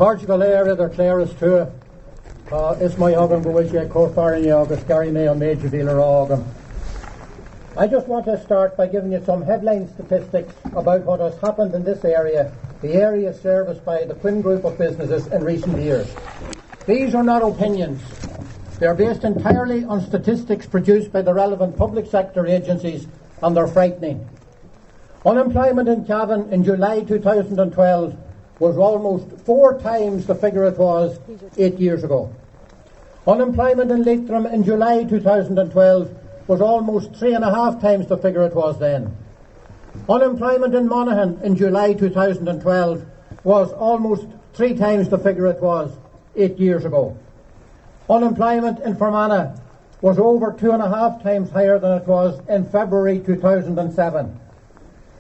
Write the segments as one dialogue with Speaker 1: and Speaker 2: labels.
Speaker 1: Cordial area, their clearest too. Is my organ go with you, Corfarin August, Gary Mayo, Major Dealer Organ. I just want to start by giving you some headline statistics about what has happened in this area, the area serviced by the Quinn Group of businesses in recent years. These are not opinions. They are based entirely on statistics produced by the relevant public sector agencies, and they're frightening. Unemployment in Cavan in July 2012 was almost 4 times the figure it was 8 years ago. Unemployment in Leitrim in July 2012 was almost 3.5 times the figure it was then. Unemployment in Monaghan in July 2012 was almost 3 times the figure it was 8 years ago. Unemployment in Fermanagh was over 2.5 times higher than it was in February 2007.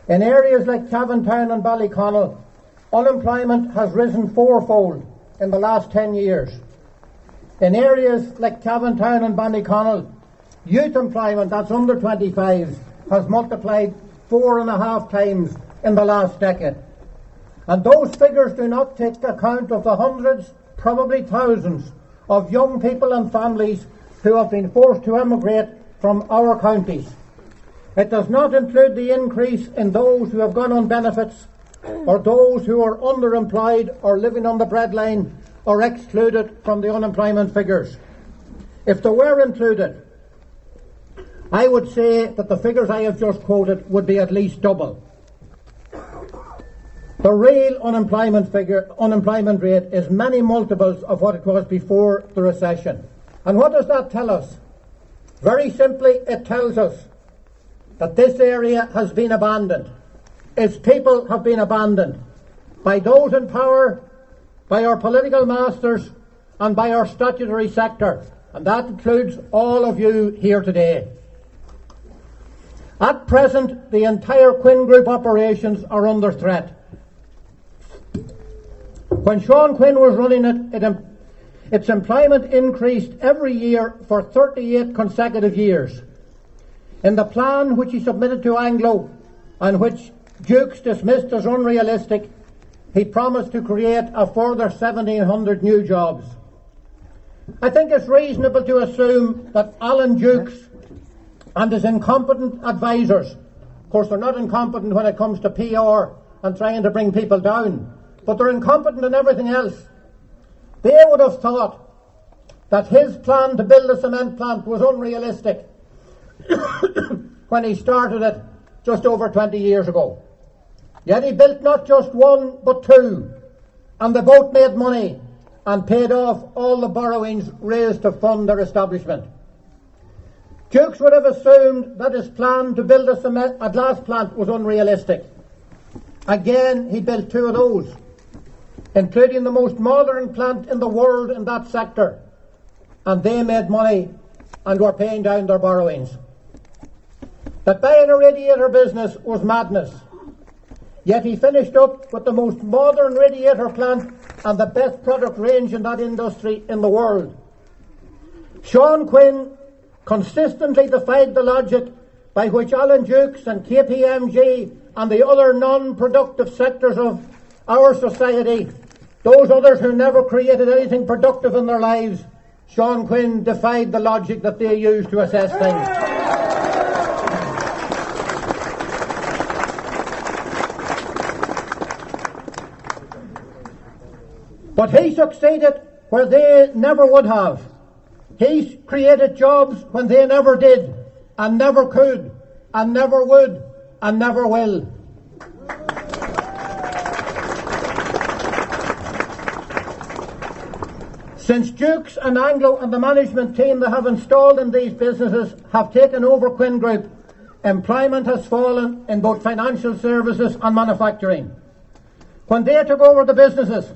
Speaker 1: In areas like Cavan Town and Ballyconnell, unemployment has risen 4-fold in the last 10 years. In areas like Cavan Town and Ballyconnell, youth employment, that's under 25s, has multiplied 4.5 times in the last decade. And those figures do not take account of the hundreds, probably thousands, of young people and families who have been forced to emigrate from our counties. It does not include the increase in those who have gone on benefits, or those who are underemployed or living on the breadline or excluded from the unemployment figures. If they were included, I would say that the figures I have just quoted would be at least double. The real unemployment rate is many multiples of what it was before the recession. And what does that tell us? Very simply, it tells us that this area has been abandoned. Its people have been abandoned by those in power, by our political masters, and by our statutory sector. And that includes all of you here today. At present, the entire Quinn Group operations are under threat. When Sean Quinn was running it, its employment increased every year for 38 consecutive years. In the plan which he submitted to Anglo, and which Dukes dismissed as unrealistic, he promised to create a further 1,700 new jobs. I think it's reasonable to assume that Alan Dukes and his incompetent advisors, of course they're not incompetent when it comes to PR and trying to bring people down, but they're incompetent in everything else. They would have thought that his plan to build a cement plant was unrealistic when he started it just over 20 years ago. Yet he built not just one, but 2, and they both made money and paid off all the borrowings raised to fund their establishment. Dukes would have assumed that his plan to build a glass plant was unrealistic. Again, he built 2 of those, including the most modern plant in the world in that sector, and they made money and were paying down their borrowings. That buying a radiator business was madness. Yet he finished up with the most modern radiator plant and the best product range in that industry in the world. Sean Quinn consistently defied the logic by which Alan Dukes and KPMG and the other non-productive sectors of our society, those others who never created anything productive in their lives, Sean Quinn defied the logic that they used to assess things. But he succeeded where they never would have. He created jobs when they never did, and never could, and never would, and never will. Since Dukes and Anglo and the management team they have installed in these businesses have taken over Quinn Group, employment has fallen in both financial services and manufacturing. When they took over the businesses,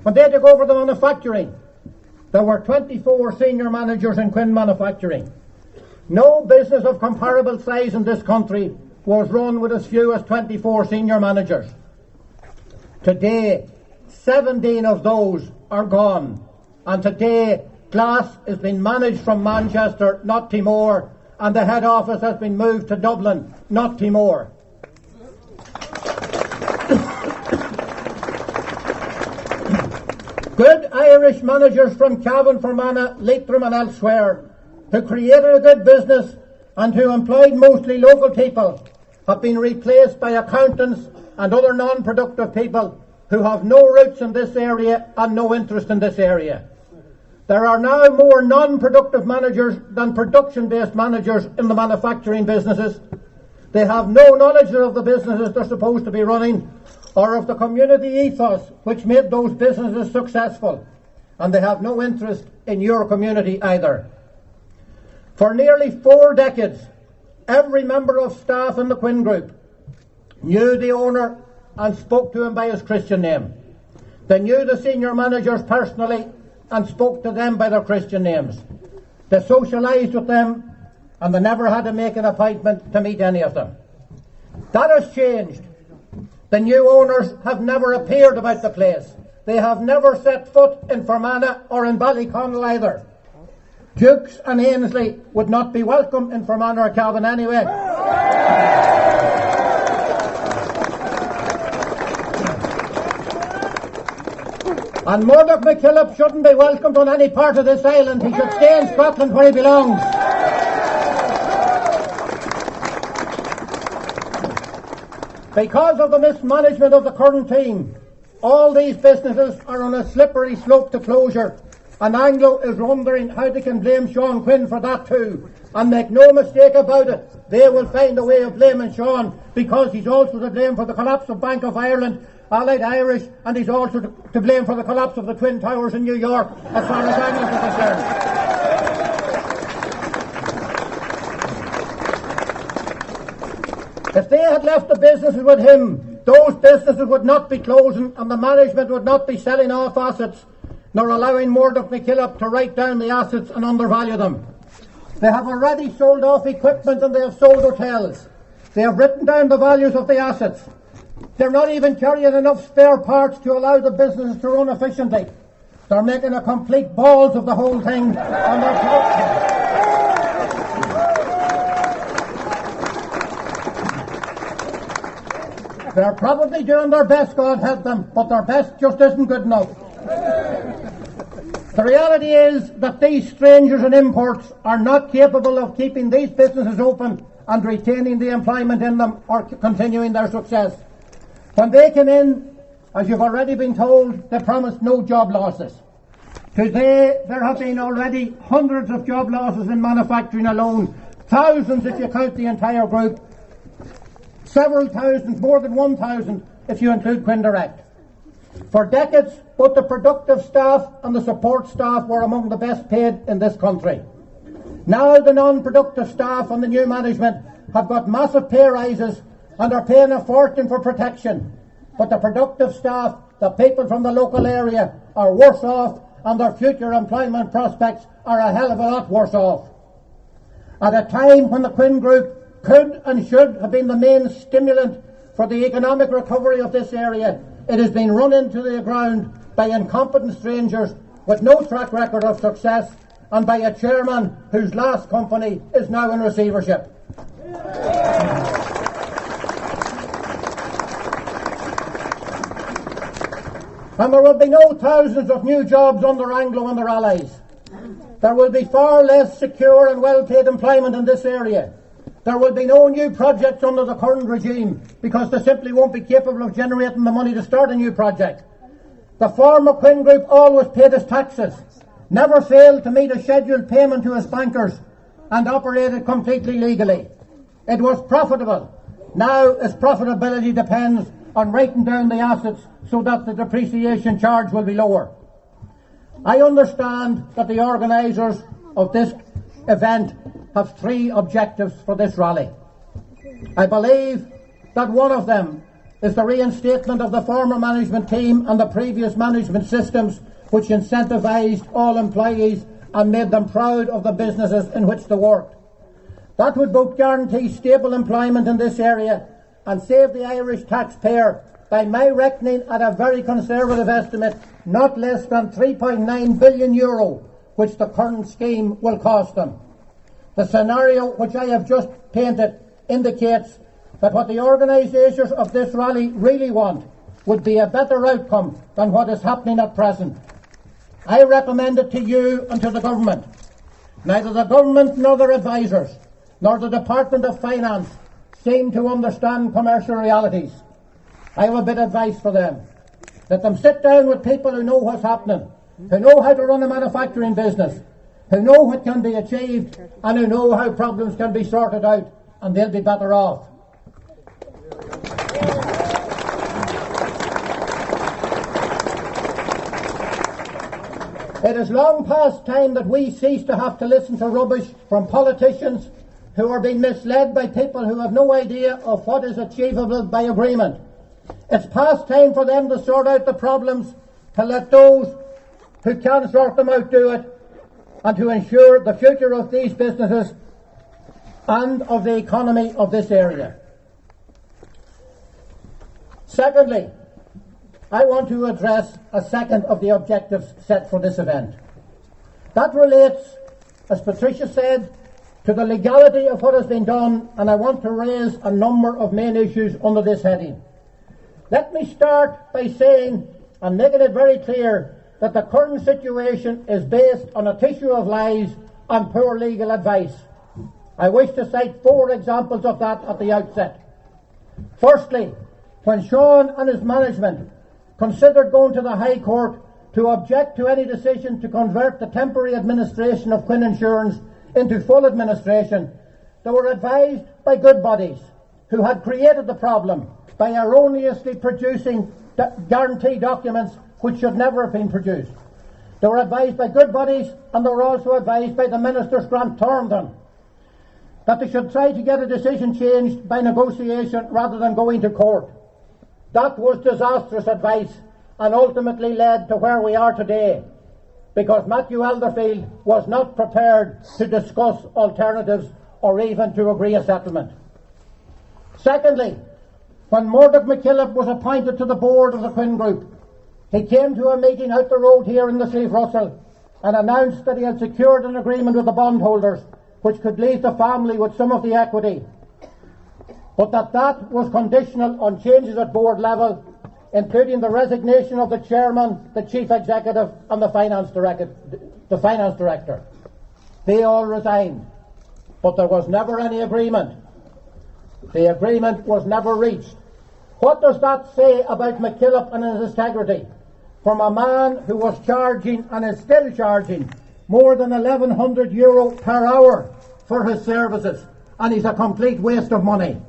Speaker 1: when they took over the manufacturing, there were 24 senior managers in Quinn Manufacturing. No business of comparable size in this country was run with as few as 24 senior managers. Today, 17 of those are gone, and today Glass is being managed from Manchester, not Timor, and the head office has been moved to Dublin, not Timor. Irish managers from Cavan, Fermanagh, Leitrim and elsewhere who created a good business and who employed mostly local people have been replaced by accountants and other non-productive people who have no roots in this area and no interest in this area. There are now more non-productive managers than production-based managers in the manufacturing businesses. They have no knowledge of the businesses they're supposed to be running or of the community ethos which made those businesses successful, and they have no interest in your community either. For nearly 4 decades, every member of staff in the Quinn Group knew the owner and spoke to him by his Christian name. They knew the senior managers personally and spoke to them by their Christian names. They socialised with them and they never had to make an appointment to meet any of them. That has changed. The new owners have never appeared about the place. They have never set foot in Fermanagh or in Ballyconnell either. Dukes and Ainsley would not be welcome in Fermanagh or Cavan anyway. And Murdoch MacKillop shouldn't be welcomed on any part of this island. He should stay in Scotland where he belongs. Because of the mismanagement of the current team, all these businesses are on a slippery slope to closure, and Anglo is wondering how they can blame Sean Quinn for that too. And make no mistake about it, they will find a way of blaming Sean, because he's also to blame for the collapse of Bank of Ireland, Allied Irish, and he's also to blame for the collapse of the Twin Towers in New York, as far as Anglo is concerned. If they had left the businesses with him, those businesses would not be closing and the management would not be selling off assets, nor allowing Murdoch MacKillop to write down the assets and undervalue them. They have already sold off equipment and they have sold hotels. They have written down the values of the assets. They're not even carrying enough spare parts to allow the businesses to run efficiently. They're making a complete balls of the whole thing, and they're probably doing their best, God help them, but their best just isn't good enough. The reality is that these strangers and imports are not capable of keeping these businesses open and retaining the employment in them or continuing their success. When they came in, as you've already been told, they promised no job losses. Today, there have been already hundreds of job losses in manufacturing alone, thousands if you count the entire group, several thousands, more than 1,000 if you include Quinn Direct. For decades, both the productive staff and the support staff were among the best paid in this country. Now the non-productive staff and the new management have got massive pay rises and are paying a fortune for protection. But the productive staff, the people from the local area, are worse off, and their future employment prospects are a hell of a lot worse off. At a time when the Quinn Group could and should have been the main stimulant for the economic recovery of this area, it has been run into the ground by incompetent strangers with no track record of success, and by a chairman whose last company is now in receivership. And there will be no thousands of new jobs under Anglo and their allies. There will be far less secure and well-paid employment in this area. There will be no new projects under the current regime because they simply won't be capable of generating the money to start a new project. The former Quinn Group always paid its taxes, never failed to meet a scheduled payment to its bankers, and operated completely legally. It was profitable. Now its profitability depends on writing down the assets so that the depreciation charge will be lower. I understand that the organisers of this event have 3 objectives for this rally. I believe that one of them is the reinstatement of the former management team and the previous management systems which incentivised all employees and made them proud of the businesses in which they worked. That would both guarantee stable employment in this area and save the Irish taxpayer, by my reckoning at a very conservative estimate, not less than €3.9 billion, which the current scheme will cost them. The scenario which I have just painted indicates that what the organisers of this rally really want would be a better outcome than what is happening at present. I recommend it to you and to the government. Neither the government nor their advisers, nor the Department of Finance seem to understand commercial realities. I have a bit of advice for them. Let them sit down with people who know what's happening, who know how to run a manufacturing business, who know what can be achieved, and who know how problems can be sorted out, and they'll be better off. It is long past time that we cease to have to listen to rubbish from politicians who are being misled by people who have no idea of what is achievable by agreement. It's past time for them to sort out the problems, to let those who can sort them out do it, and to ensure the future of these businesses and of the economy of this area. Secondly, I want to address a second of the objectives set for this event. That relates, as Patricia said, to the legality of what has been done, and I want to raise a number of main issues under this heading. Let me start by saying and making it very clear that the current situation is based on a tissue of lies and poor legal advice. I wish to cite 4 examples of that at the outset. Firstly, when Sean and his management considered going to the High Court to object to any decision to convert the temporary administration of Quinn Insurance into full administration, they were advised by good bodies who had created the problem by erroneously producing guarantee documents which should never have been produced. They were advised by good bodies, and they were also advised by the Minister's Grant Thornton that they should try to get a decision changed by negotiation rather than going to court. That was disastrous advice and ultimately led to where we are today, because Matthew Elderfield was not prepared to discuss alternatives or even to agree a settlement. Secondly, when Murdoch MacKillop was appointed to the board of the Quinn Group, he came to a meeting out the road here in the Slieve Russell and announced that he had secured an agreement with the bondholders which could leave the family with some of the equity, but that was conditional on changes at board level, including the resignation of the chairman, the chief executive and the finance director. They all resigned, but there was never any agreement. The agreement was never reached. What does that say about MacKillop and his integrity? From a man who was charging and is still charging more than €1,100 per hour for his services, and he's a complete waste of money.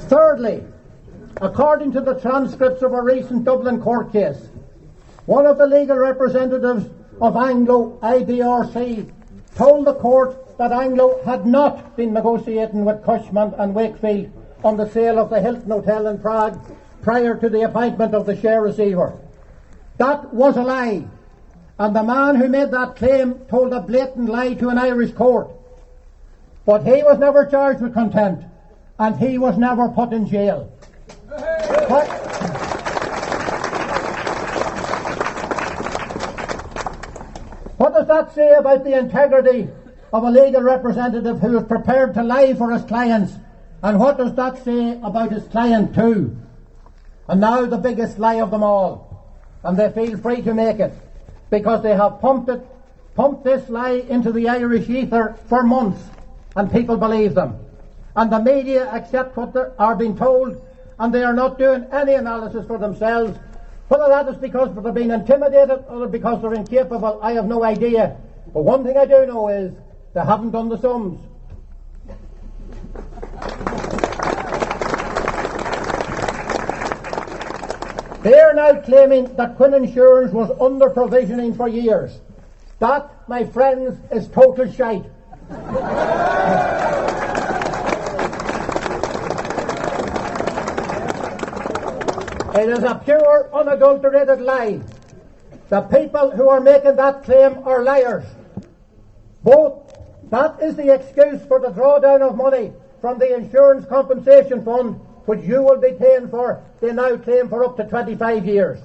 Speaker 1: Thirdly, according to the transcripts of a recent Dublin court case, one of the legal representatives of Anglo IBRC told the court that Anglo had not been negotiating with Cushman and Wakefield on the sale of the Hilton Hotel in Prague prior to the appointment of the share receiver. That was a lie, and the man who made that claim told a blatant lie to an Irish court. But he was never charged with contempt, and he was never put in jail. What does that say about the integrity of a legal representative who is prepared to lie for his clients? And what does that say about his client too? And now the biggest lie of them all, and they feel free to make it, because they have pumped this lie into the Irish ether for months, and people believe them. And the media accept what they are being told, and they are not doing any analysis for themselves. Whether that is because they're being intimidated or because they're incapable, I have no idea. But one thing I do know is they haven't done the sums. They are now claiming that Quinn Insurance was under provisioning for years. That, my friends, is total shite. It is a pure, unadulterated lie. The people who are making that claim are liars. Both, that is the excuse for the drawdown of money from the Insurance Compensation Fund, which you will be paying for, they now claim for up to 25 years.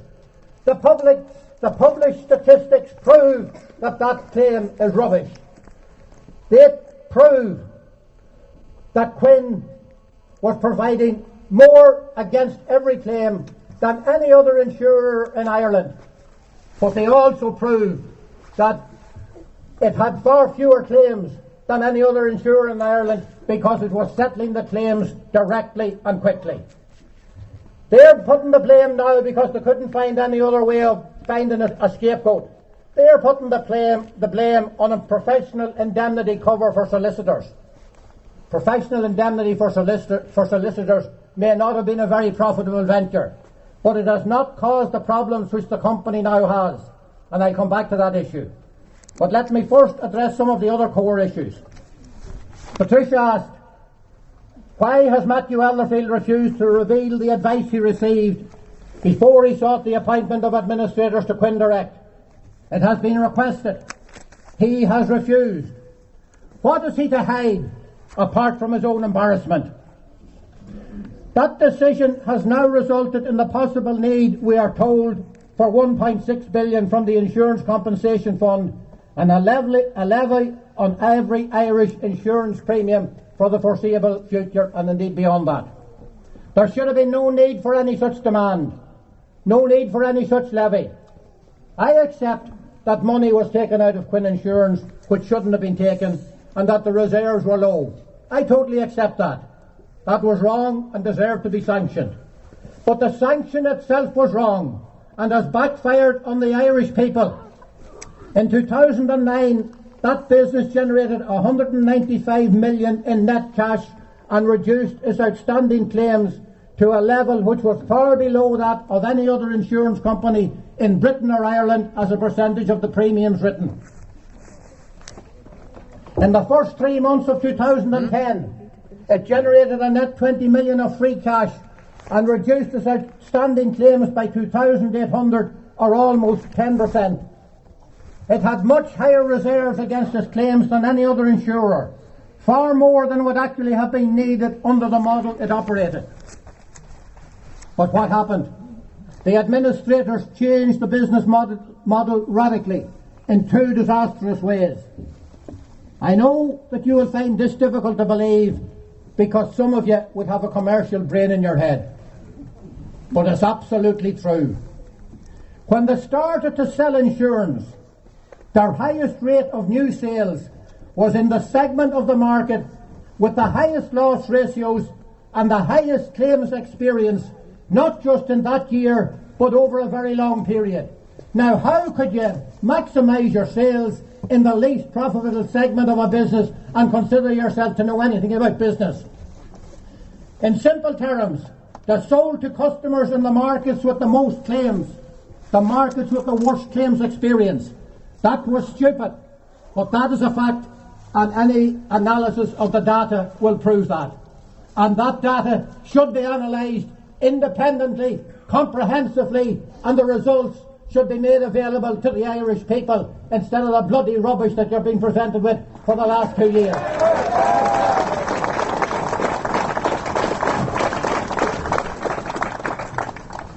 Speaker 1: The published statistics prove that that claim is rubbish. They prove that Quinn was providing more against every claim than any other insurer in Ireland. But they also proved that it had far fewer claims than any other insurer in Ireland because it was settling the claims directly and quickly. They're putting the blame now because they couldn't find any other way of finding a scapegoat. They're putting the blame on a professional indemnity cover for solicitors. Professional indemnity for solicitors may not have been a very profitable venture, but it has not caused the problems which the company now has, and I'll come back to that issue. But let me first address some of the other core issues. Patricia asked, why has Matthew Elderfield refused to reveal the advice he received before he sought the appointment of administrators to Quinn Direct? It has been requested. He has refused. What is he to hide apart from his own embarrassment? That decision has now resulted in the possible need, we are told, for 1.6 billion from the Insurance Compensation Fund and a levy on every Irish insurance premium for the foreseeable future and indeed beyond that. There should have been no need for any such demand, no need for any such levy. I accept that money was taken out of Quinn Insurance which shouldn't have been taken and that the reserves were low. I totally accept that. That was wrong and deserved to be sanctioned. But the sanction itself was wrong and has backfired on the Irish people. In 2009, that business generated 195 million in net cash and reduced its outstanding claims to a level which was far below that of any other insurance company in Britain or Ireland as a percentage of the premiums written. In the first 3 months of 2010, it generated a net 20 million of free cash and reduced its outstanding claims by 2,800 or almost 10%. It had much higher reserves against its claims than any other insurer, far more than would actually have been needed under the model it operated. But what happened? The administrators changed the business model radically in two disastrous ways. I know that you will find this difficult to believe because some of you would have a commercial brain in your head. But it's absolutely true. When they started to sell insurance, their highest rate of new sales was in the segment of the market with the highest loss ratios and the highest claims experience, not just in that year, but over a very long period. Now, how could you maximise your sales in the least profitable segment of a business and consider yourself to know anything about business? In simple terms, they sold to customers in the markets with the most claims, the markets with the worst claims experience. That was stupid, but that is a fact, and any analysis of the data will prove that. And that data should be analysed independently, comprehensively, and the results should be made available to the Irish people instead of the bloody rubbish that you're being presented with for the last 2 years.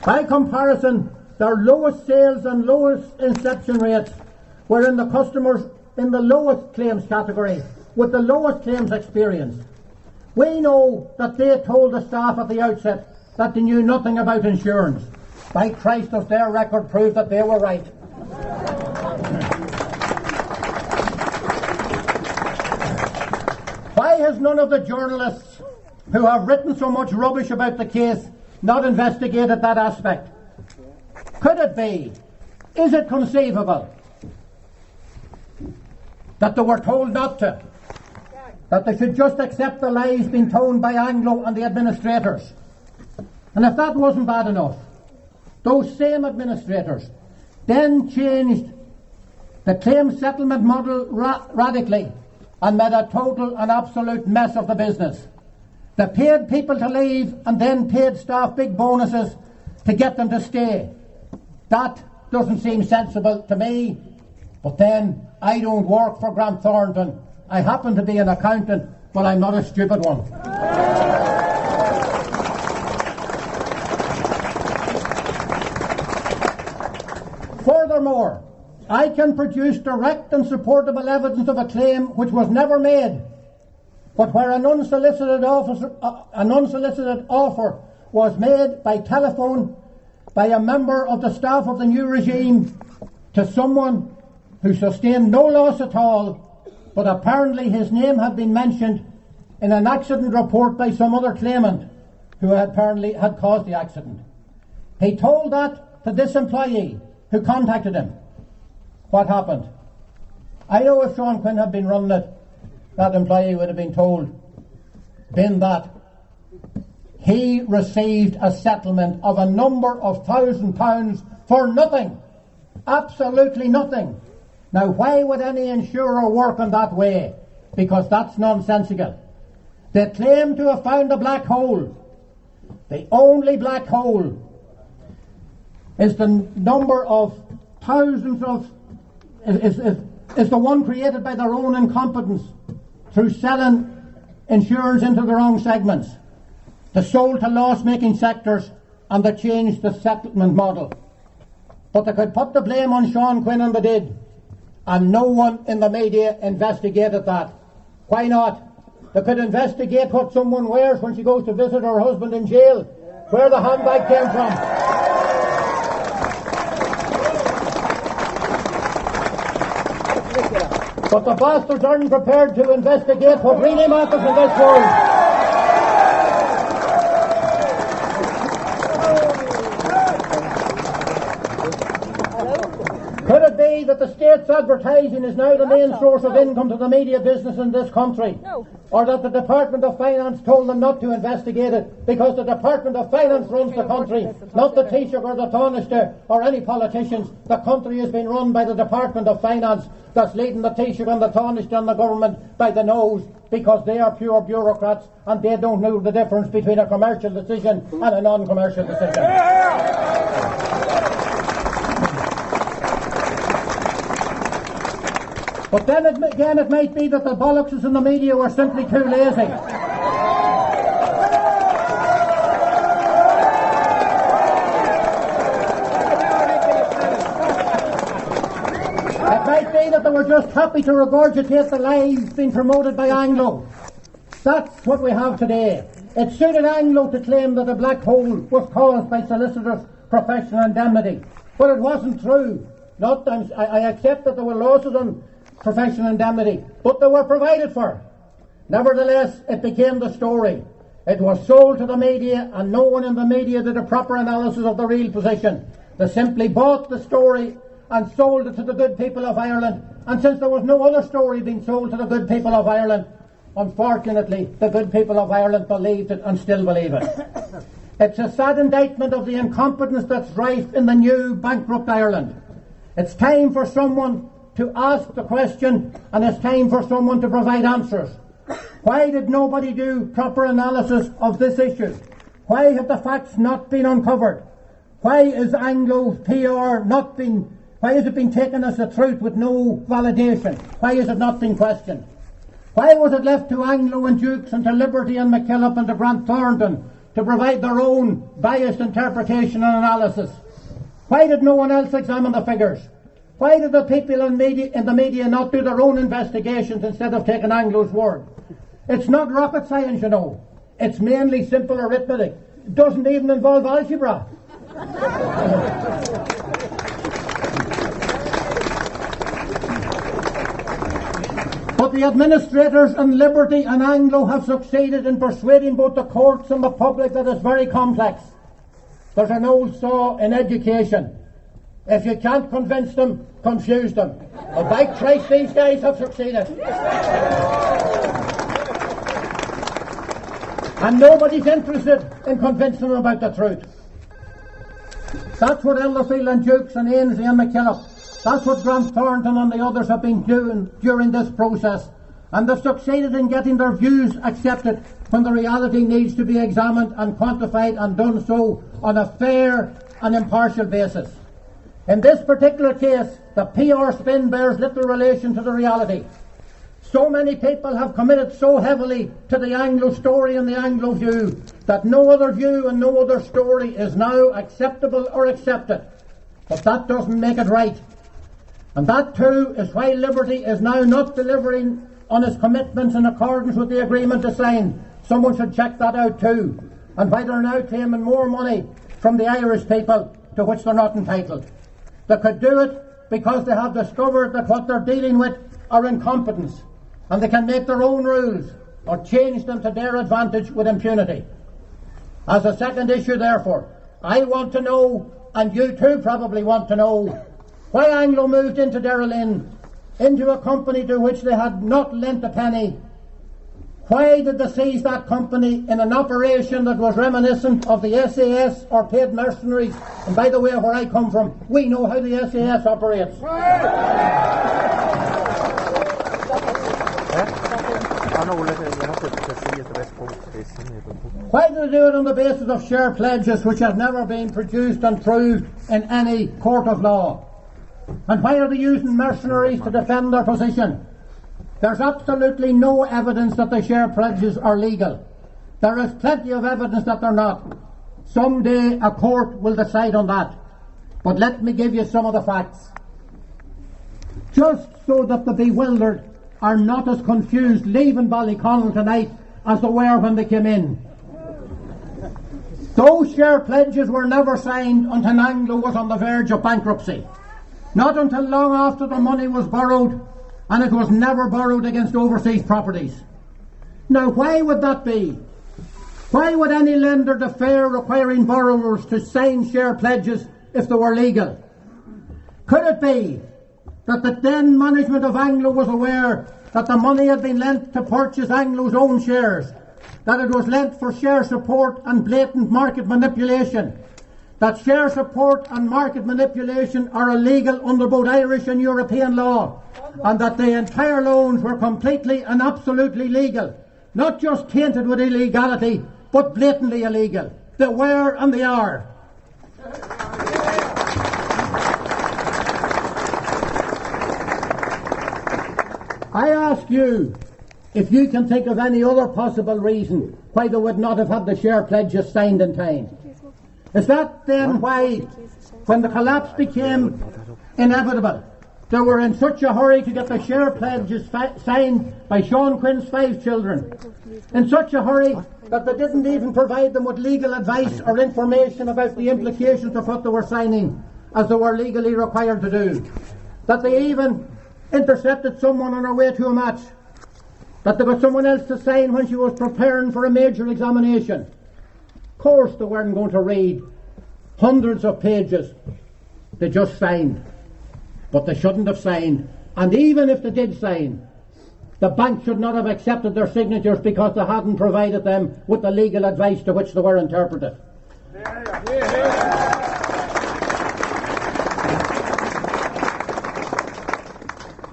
Speaker 1: By comparison, their lowest sales and lowest inception rates were in the customers in the lowest claims category, with the lowest claims experience. We know that they told the staff at the outset that they knew nothing about insurance. By Christ, does their record prove that they were right? Why has none of the journalists who have written so much rubbish about the case not investigated that aspect? Could it be, is it conceivable that they were told not to? That they should just accept the lies being told by Anglo and the administrators? And if that wasn't bad enough, those same administrators then changed the claim settlement model radically and made a total and absolute mess of the business. They paid people to leave and then paid staff big bonuses to get them to stay. That doesn't seem sensible to me, but then I don't work for Grant Thornton. I happen to be an accountant, but I'm not a stupid one. Furthermore, I can produce direct and supportable evidence of a claim which was never made. but where an unsolicited offer was made by telephone by a member of the staff of the new regime to someone who sustained no loss at all, but apparently his name had been mentioned in an accident report by some other claimant who apparently had caused the accident. He told that to this employee who contacted him. What happened? I know if Sean Quinn had been running it, that employee would have been told that he received a settlement of a number of £1,000 for nothing. Absolutely nothing. Now, why would any insurer work in that way? Because that's nonsensical. They claim to have found a black hole. The only black hole is the number of thousands of is the one created by their own incompetence through selling insurance into the wrong segments. They sold to loss-making sectors and they changed the settlement model. But they could put the blame on Sean Quinn, and they did. And no one in the media investigated that. Why not? They could investigate what someone wears when she goes to visit her husband in jail, where the handbag came from. But the bastards aren't prepared to investigate what really matters in this world. Could it be that the state's advertising is now the main source of income to the media business in this country?
Speaker 2: No.
Speaker 1: Or that the Department of Finance told them not to investigate it because the Department of Finance runs the country, not the Taoiseach or the Taoiseach or any politicians. The country has been run by the Department of Finance that's leading the Taoiseach and the Taoiseach and the government by the nose because they are pure bureaucrats and they don't know the difference between a commercial decision and a non-commercial decision. But then again it might be that the bollockses in the media were simply too lazy. It might be that they were just happy to regurgitate the lies being promoted by Anglo. That's what we have today. It suited Anglo to claim that a black hole was caused by solicitors' professional indemnity. But it wasn't true. I accept that there were losses on professional indemnity, but they were provided for. Nevertheless, it became the story. It was sold to the media, and no one in the media did a proper analysis of the real position. They simply bought the story and sold it to the good people of Ireland, and since there was no other story being sold to the good people of Ireland, unfortunately, the good people of Ireland believed it and still believe it. It's a sad indictment of the incompetence that's rife in the new bankrupt Ireland. It's time for someone to ask the question, and it's time for someone to provide answers. Why did nobody do proper analysis of this issue? Why have the facts not been uncovered? Why is Anglo's PR why has it been taken as the truth with no validation? Why has it not been questioned? Why was it left to Anglo and Dukes and to Liberty and McKillop and to Grant Thornton to provide their own biased interpretation and analysis? Why did no one else examine the figures? Why did the people in the media not do their own investigations instead of taking Anglo's word? It's not rocket science, you know. It's mainly simple arithmetic. It doesn't even involve algebra. But the administrators in Liberty and Anglo have succeeded in persuading both the courts and the public that it's very complex. There's an old saw in education. If you can't convince them, confuse them. Well, by Christ, these guys have succeeded. And nobody's interested in convincing them about the truth. That's what Elderfield and Dukes and Ainsley and McKillop, that's what Grant Thornton and the others have been doing during this process. And they've succeeded in getting their views accepted when the reality needs to be examined and quantified, and done so on a fair and impartial basis. In this particular case, the PR spin bears little relation to the reality. So many people have committed so heavily to the Anglo story and the Anglo view that no other view and no other story is now acceptable or accepted. But that doesn't make it right. And that too is why Liberty is now not delivering on his commitments in accordance with the agreement to sign. Someone should check that out too. And why they're now claiming more money from the Irish people to which they're not entitled. They could do it because they have discovered that what they're dealing with are incompetence, and they can make their own rules or change them to their advantage with impunity. As a second issue, therefore, I want to know, and you too probably want to know, why Anglo moved into Derrylin, into a company to which they had not lent a penny. Why did they seize that company in an operation that was reminiscent of the SAS or paid mercenaries? And by the way, where I come from, we know how the SAS operates. Why did they do it on the basis of share pledges which have never been produced and proved in any court of law? And why are they using mercenaries to defend their position? There's absolutely no evidence that the share pledges are legal. There is plenty of evidence that they're not. Someday a court will decide on that. But let me give you some of the facts. Just so that the bewildered are not as confused leaving Ballyconnell tonight as they were when they came in. Those share pledges were never signed until Anglo was on the verge of bankruptcy. Not until long after the money was borrowed, and it was never borrowed against overseas properties. Now, why would that be? Why would any lender defer requiring borrowers to sign share pledges if they were legal? Could it be that the then management of Anglo was aware that the money had been lent to purchase Anglo's own shares, that it was lent for share support and blatant market manipulation, that share support and market manipulation are illegal under both Irish and European law, and that the entire loans were completely and absolutely legal, not just tainted with illegality, but blatantly illegal. They were and they are. I ask you if you can think of any other possible reason why they would not have had the share pledges signed in time. Is that then why, when the collapse became inevitable, they were in such a hurry to get the share pledges signed by Sean Quinn's 5 children, in such a hurry that they didn't even provide them with legal advice or information about the implications of what they were signing, as they were legally required to do, that they even intercepted someone on her way to a match, that they got someone else to sign when she was preparing for a major examination? Of course they weren't going to read hundreds of pages. They just signed. But they shouldn't have signed. And even if they did sign, the bank should not have accepted their signatures because they hadn't provided them with the legal advice to which they were interpreted.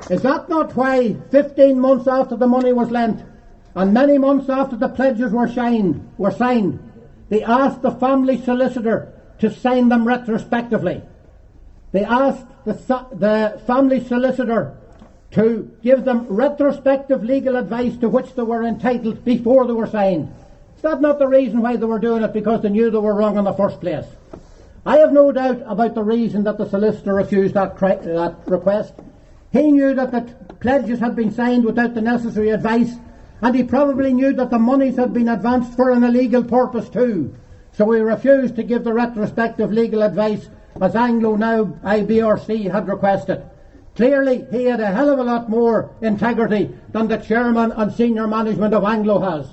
Speaker 1: Is that not why 15 months after the money was lent, and many months after the pledges were signed, they asked the family solicitor to sign them retrospectively? They asked the family solicitor to give them retrospective legal advice to which they were entitled before they were signed. Is that not the reason why they were doing it? Because they knew they were wrong in the first place. I have no doubt about the reason that the solicitor refused that request. He knew that the pledges had been signed without the necessary advice, and he probably knew that the monies had been advanced for an illegal purpose too. So he refused to give the retrospective legal advice as Anglo, now IBRC, had requested. Clearly, he had a hell of a lot more integrity than the chairman and senior management of Anglo has.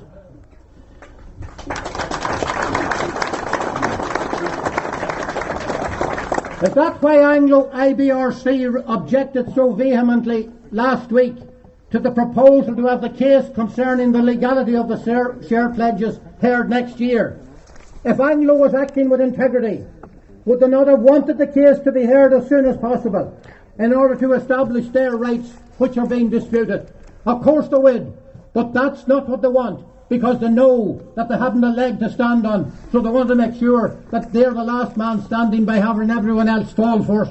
Speaker 1: Is that why Anglo IBRC objected so vehemently last week to the proposal to have the case concerning the legality of the share pledges heard next year? If Anglo was acting with integrity, would they not have wanted the case to be heard as soon as possible in order to establish their rights which are being disputed? Of course they would, but that's not what they want, because they know that they haven't a leg to stand on, so they want to make sure that they're the last man standing by having everyone else fall first.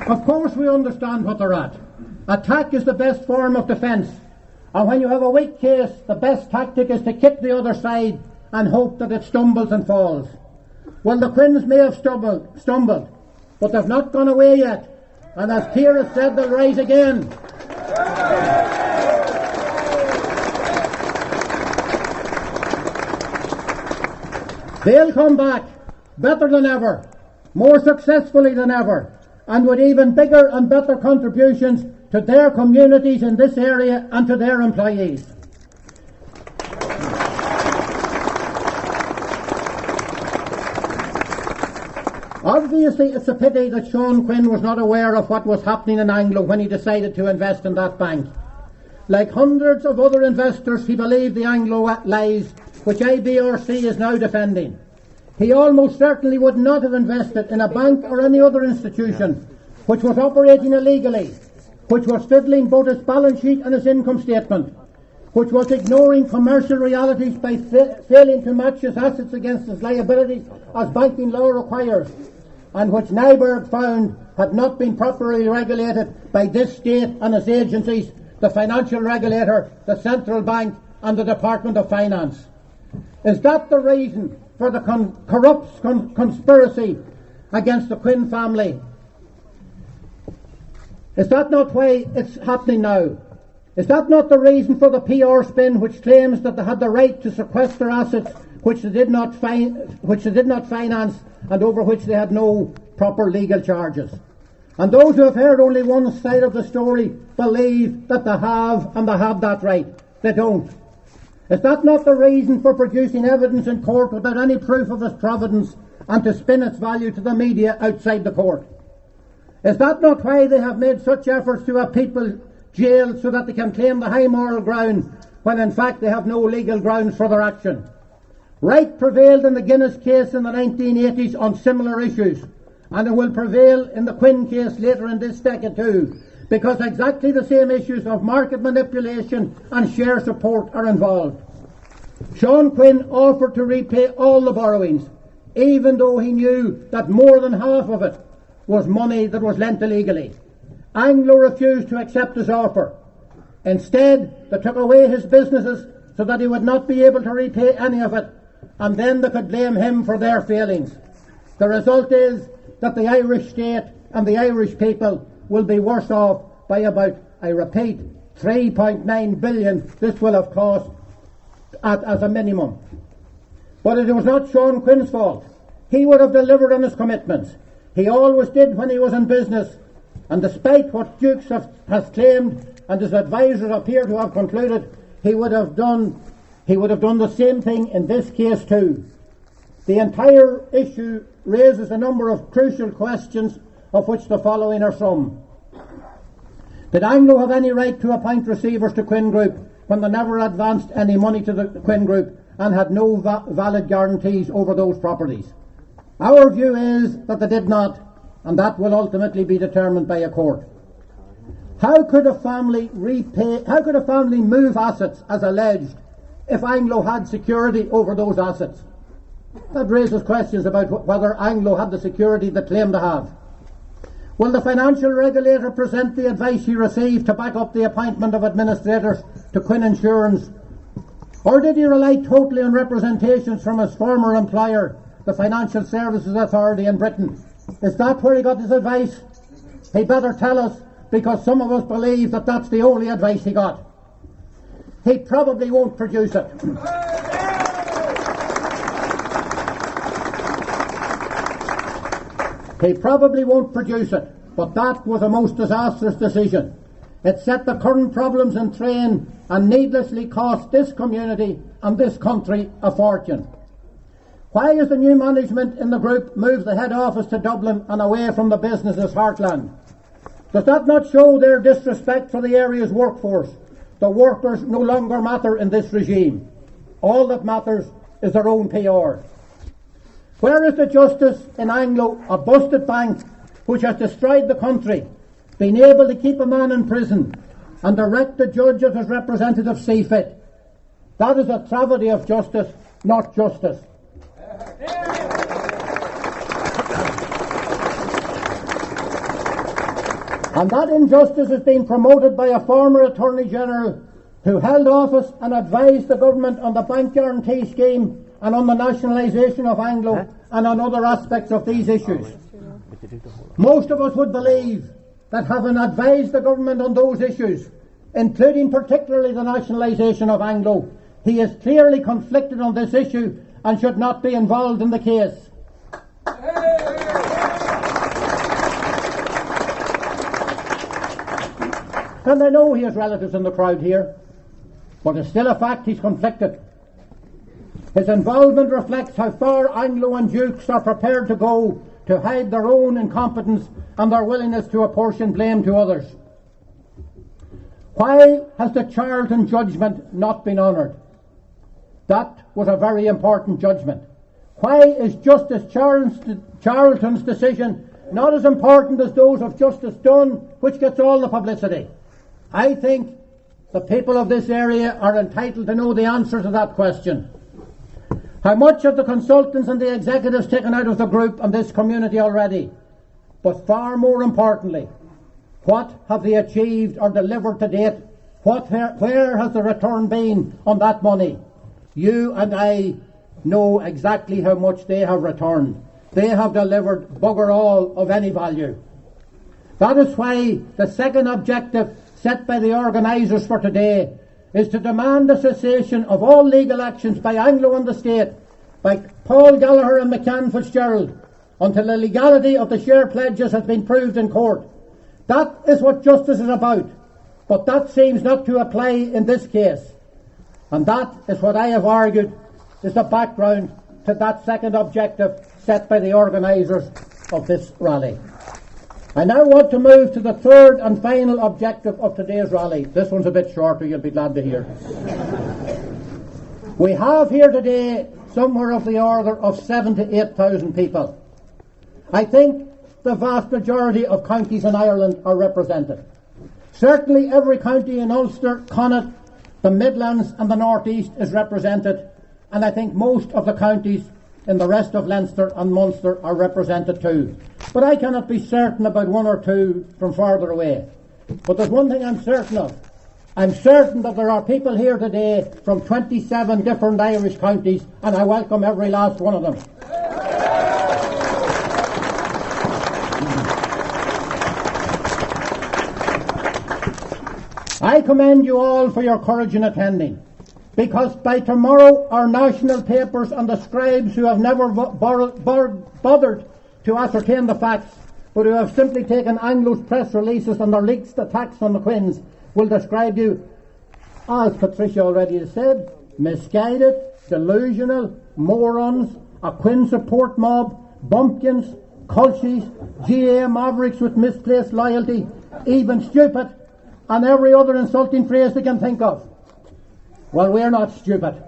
Speaker 1: Of course we understand what they're at. Attack is the best form of defence, and when you have a weak case, the best tactic is to kick the other side and hope that it stumbles and falls. Well, the Quinns may have stumbled, but they've not gone away yet. And as Ciara said, they'll rise again. They'll come back better than ever, more successfully than ever, and with even bigger and better contributions to their communities in this area and to their employees. Obviously, it's a pity that Sean Quinn was not aware of what was happening in Anglo when he decided to invest in that bank. Like hundreds of other investors, he believed the Anglo lies, which IBRC is now defending. He almost certainly would not have invested in a bank or any other institution which was operating illegally, which was fiddling both its balance sheet and its income statement, which was ignoring commercial realities by failing to match its assets against its liabilities as banking law requires, and which Nyberg found had not been properly regulated by this state and its agencies, the financial regulator, the central bank and the Department of Finance. Is that the reason for the corrupt conspiracy against the Quinn family? Is that not why it's happening now? Is that not the reason for the PR spin which claims that they had the right to sequester assets which they did not finance and over which they had no proper legal charges? And those who have heard only one side of the story believe that they have, and they have that right. They don't. Is that not the reason for producing evidence in court without any proof of its providence and to spin its value to the media outside the court? Is that not why they have made such efforts to have people jailed so that they can claim the high moral ground when in fact they have no legal grounds for their action? Right prevailed in the Guinness case in the 1980s on similar issues, and it will prevail in the Quinn case later in this decade too, because exactly the same issues of market manipulation and share support are involved. Sean Quinn offered to repay all the borrowings, even though he knew that more than half of it was money that was lent illegally. Anglo refused to accept his offer. Instead, they took away his businesses so that he would not be able to repay any of it, and then they could blame him for their failings. The result is that the Irish state and the Irish people will be worse off by about, I repeat, 3.9 billion this will have cost as a minimum. But it was not Sean Quinn's fault. He would have delivered on his commitments. He always did when he was in business, and despite what Dukes has claimed and his advisers appear to have concluded, he would have done the same thing in this case too. The entire issue raises a number of crucial questions, of which the following are some. Did Anglo have any right to appoint receivers to Quinn Group when they never advanced any money to the Quinn Group and had no valid guarantees over those properties? Our view is that they did not, and that will ultimately be determined by a court. How could a family move assets as alleged if Anglo had security over those assets? That raises questions about whether Anglo had the security they claimed to have. Will the financial regulator present the advice he received to back up the appointment of administrators to Quinn Insurance? Or did he rely totally on representations from his former employer, the Financial Services Authority in Britain? Is that where he got his advice? He better tell us, because some of us believe that that's the only advice he got. He probably won't produce it. He probably won't produce it, but that was a most disastrous decision. It set the current problems in train and needlessly cost this community and this country a fortune. Why has the new management in the group moved the head office to Dublin and away from the business's heartland? Does that not show their disrespect for the area's workforce? The workers no longer matter in this regime. All that matters is their own PR. Where is the justice in Anglo, a busted bank which has destroyed the country, been able to keep a man in prison and direct the judge as his representative see fit? That is a travesty of justice, not justice. And that injustice is being promoted by a former Attorney General who held office and advised the government on the bank guarantee scheme and on the nationalisation of Anglo and on other aspects of these issues. Most of us would believe that, having advised the government on those issues, including particularly the nationalisation of Anglo, he is clearly conflicted on this issue and should not be involved in the case. And I know he has relatives in the crowd here, but it's still a fact he's conflicted. His involvement reflects how far Anglo and Dukes are prepared to go to hide their own incompetence and their willingness to apportion blame to others. Why has the Charlton judgment not been honoured? That was a very important judgment. Why is Justice Charlton's decision not as important as those of Justice Dunn, which gets all the publicity? I think the people of this area are entitled to know the answer to that question. How much have the consultants and the executives taken out of the group and this community already? But far more importantly, what have they achieved or delivered to date? Where has the return been on that money? You and I know exactly how much they have returned. They have delivered bugger all of any value. That is why the second objective set by the organisers for today is to demand the cessation of all legal actions by Anglo and the state, by Paul Gallagher and McCann Fitzgerald, until the legality of the share pledges has been proved in court. That is what justice is about, but that seems not to apply in this case. And that is what I have argued is the background to that second objective set by the organisers of this rally. I now want to move to the third and final objective of today's rally. This one's a bit shorter, you'll be glad to hear. We have here today somewhere of the order of 7,000 to 8,000 people. I think the vast majority of counties in Ireland are represented. Certainly every county in Ulster, Connaught, the Midlands and the North East is represented, and I think most of the counties in the rest of Leinster and Munster are represented too. But I cannot be certain about one or two from farther away. But there's one thing I'm certain of. I'm certain that there are people here today from 27 different Irish counties, and I welcome every last one of them. I commend you all for your courage in attending, because by tomorrow our national papers and the scribes who have never bothered to ascertain the facts, but who have simply taken Anglo's press releases and their leaked attacks on the Quinns, will describe you, as Patricia already has said, misguided, delusional, morons, a Quinn support mob, bumpkins, culchies, GA mavericks with misplaced loyalty, even stupid, and every other insulting phrase they can think of. Well, we're not stupid.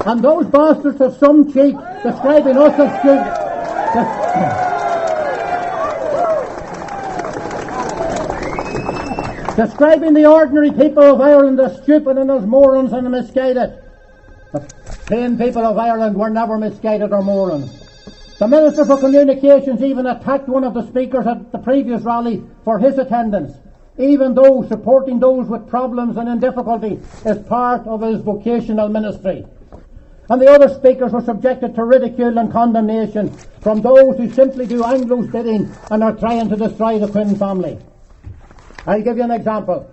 Speaker 1: And those bastards have some cheek describing us as stupid. Describing the ordinary people of Ireland as stupid and as morons and misguided. The plain people of Ireland were never misguided or morons. The Minister for Communications even attacked one of the speakers at the previous rally for his attendance, even though supporting those with problems and in difficulty is part of his vocational ministry. And the other speakers were subjected to ridicule and condemnation from those who simply do Anglo's bidding and are trying to destroy the Quinn family. I'll give you an example.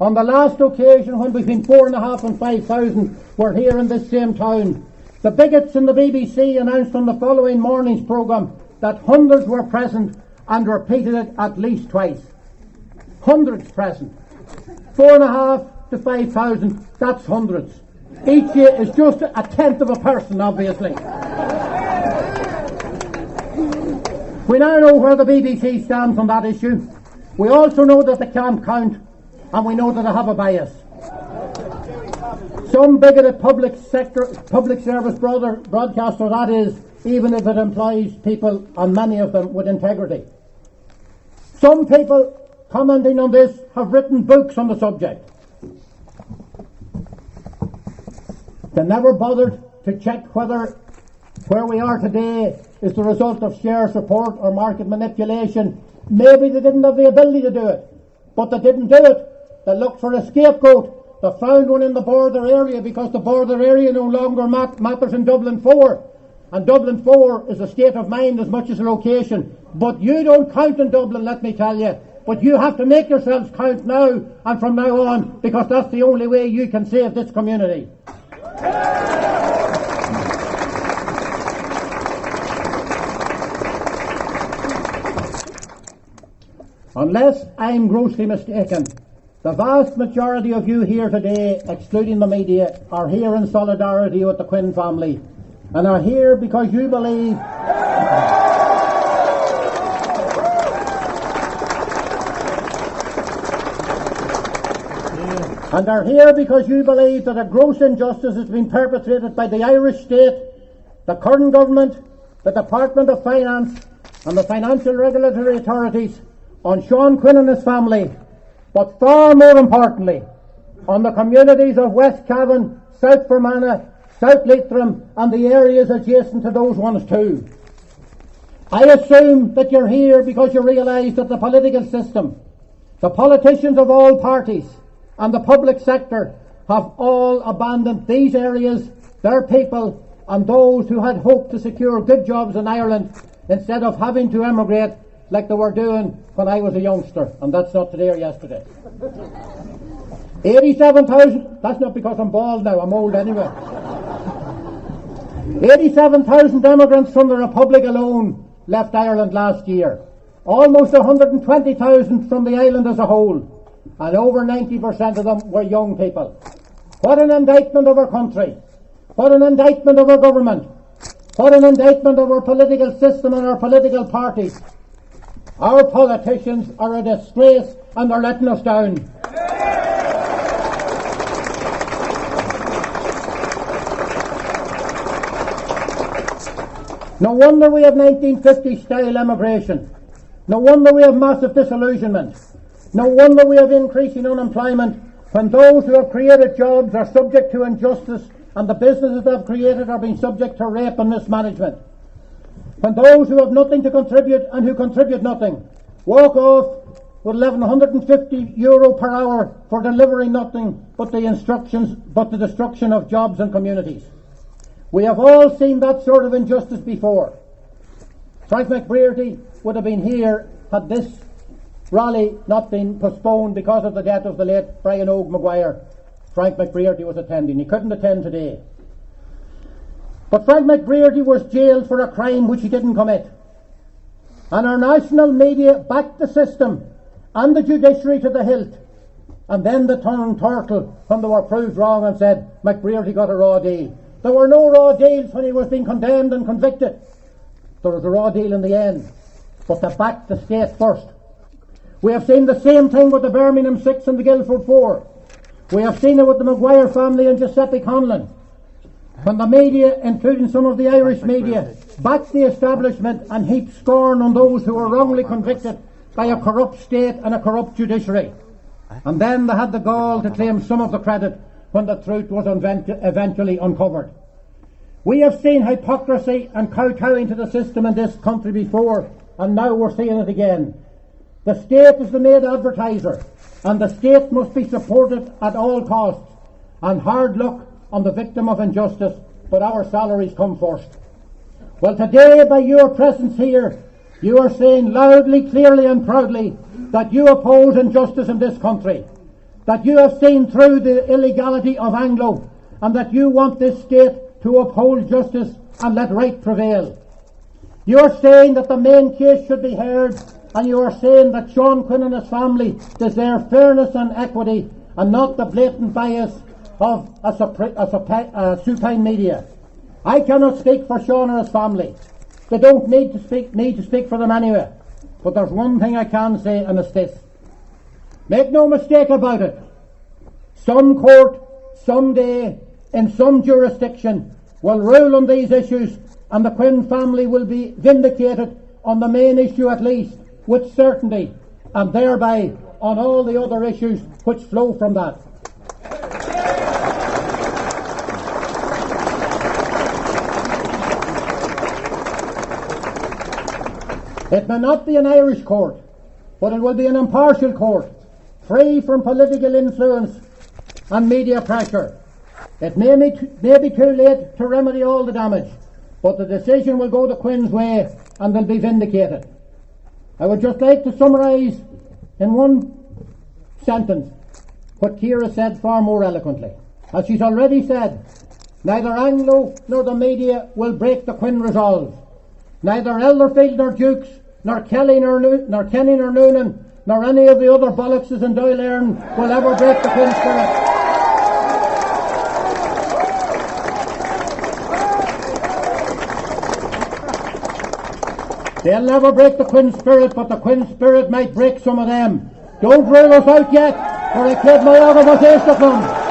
Speaker 1: On the last occasion when between 4,500 and 5,000 were here in this same town, the bigots in the BBC announced on the following morning's programme that hundreds were present and repeated it at least twice. Hundreds present. 4,500 to 5,000, that's hundreds. Each year is just a tenth of a person, obviously. We now know where the BBC stands on that issue. We also know that they can't count, and we know that they have a bias. Some bigoted public service broadcaster, that is, even if it employs people, and many of them, with integrity. Some people commenting on this have written books on the subject. They never bothered to check whether where we are today is the result of share support or market manipulation. Maybe they didn't have the ability to do it, but they didn't do it. They looked for a scapegoat. They found one in the border area because the border area no longer matters in Dublin 4. And Dublin 4 is a state of mind as much as a location. But you don't count in Dublin, let me tell you. But you have to make yourselves count now and from now on, because that's the only way you can save this community. Unless I'm grossly mistaken, the vast majority of you here today, excluding the media, are here in solidarity with the Quinn family, and are here because you believe and are here because you believe that a gross injustice has been perpetrated by the Irish state, the current government, the Department of Finance and the financial regulatory authorities on Sean Quinn and his family, but far more importantly, on the communities of West Cavan, South Fermanagh, South Leitrim and the areas adjacent to those ones too. I assume that you're here because you realise that the political system, the politicians of all parties and the public sector have all abandoned these areas, their people and those who had hoped to secure good jobs in Ireland instead of having to emigrate like they were doing when I was a youngster, and that's not today or yesterday. 87,000, that's not because I'm bald now, I'm old anyway. 87,000 immigrants from the Republic alone left Ireland last year. Almost 120,000 from the island as a whole, and over 90% of them were young people. What an indictment of our country. What an indictment of our government. What an indictment of our political system and our political parties. Our politicians are a disgrace and they're letting us down. No wonder we have 1950 style immigration. No wonder we have massive disillusionment. No wonder we have increasing unemployment when those who have created jobs are subject to injustice and the businesses they have created are being subject to rape and mismanagement. When those who have nothing to contribute and who contribute nothing walk off with €1,150 per hour for delivering nothing but the destruction of jobs and communities. We have all seen that sort of injustice before. Frank McBrearty would have been here had this rally not been postponed because of the death of the late Brian Og Maguire. Frank McBrearty was attending. He couldn't attend today. But Frank McBrearty was jailed for a crime which he didn't commit. And our national media backed the system and the judiciary to the hilt. And then they turned turtle when they were proved wrong and said McBrearty got a raw deal. There were no raw deals when he was being condemned and convicted. There was a raw deal in the end. But they backed the state first. We have seen the same thing with the Birmingham 6 and the Guildford 4. We have seen it with the Maguire family and Giuseppe Conlon. When the media, including some of the Irish media, backed the establishment and heaped scorn on those who were wrongly convicted by a corrupt state and a corrupt judiciary. And then they had the gall to claim some of the credit when the truth was eventually uncovered. We have seen hypocrisy and kowtowing to the system in this country before, and now we're seeing it again. The state is the main advertiser, and the state must be supported at all costs. And hard luck on the victim of injustice, but our salaries come first. Well, today, by your presence here, you are saying loudly, clearly and proudly that you oppose injustice in this country, that you have seen through the illegality of Anglo, and that you want this state to uphold justice and let right prevail. You are saying that the main case should be heard, and you are saying that Sean Quinn and his family deserve fairness and equity and not the blatant bias of a supine media. I cannot speak for Sean or his family. They don't need to speak for them anyway. But there's one thing I can say, and it's this. Make no mistake about it. Some court, someday, in some jurisdiction, will rule on these issues, and the Quinn family will be vindicated on the main issue at least, with certainty, and thereby on all the other issues which flow from that. It may not be an Irish court, but it will be an impartial court, free from political influence and media pressure. It may be too late to remedy all the damage, but the decision will go the Quinn's way and they'll be vindicated. I would just like to summarise in one sentence what Ciara said far more eloquently. As she's already said, neither Anglo nor the media will break the Quinn resolve. Neither Elderfield nor Dukes, nor Kenny nor Noonan, nor any of the other bollockses in Doyle Earn will ever break the Quinn spirit. They'll never break the Quinn spirit, but the Quinn spirit might break some of them. Don't rule us out yet, or I kid my out of us is to come.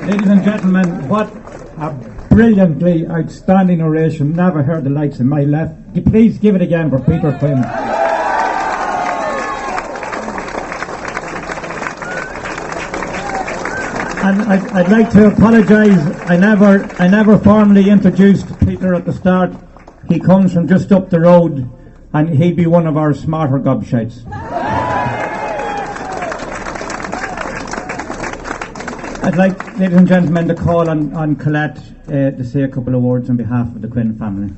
Speaker 2: Ladies and gentlemen, what a brilliantly outstanding oration. Never heard the likes in my life. Please give it again for Peter Quinn. And I'd like to apologise. I never formally introduced Peter at the start. He comes from just up the road, and he'd be one of our smarter gobshites. I'd like, ladies and gentlemen, to call on Colette to say a couple of words on behalf of the Quinn family.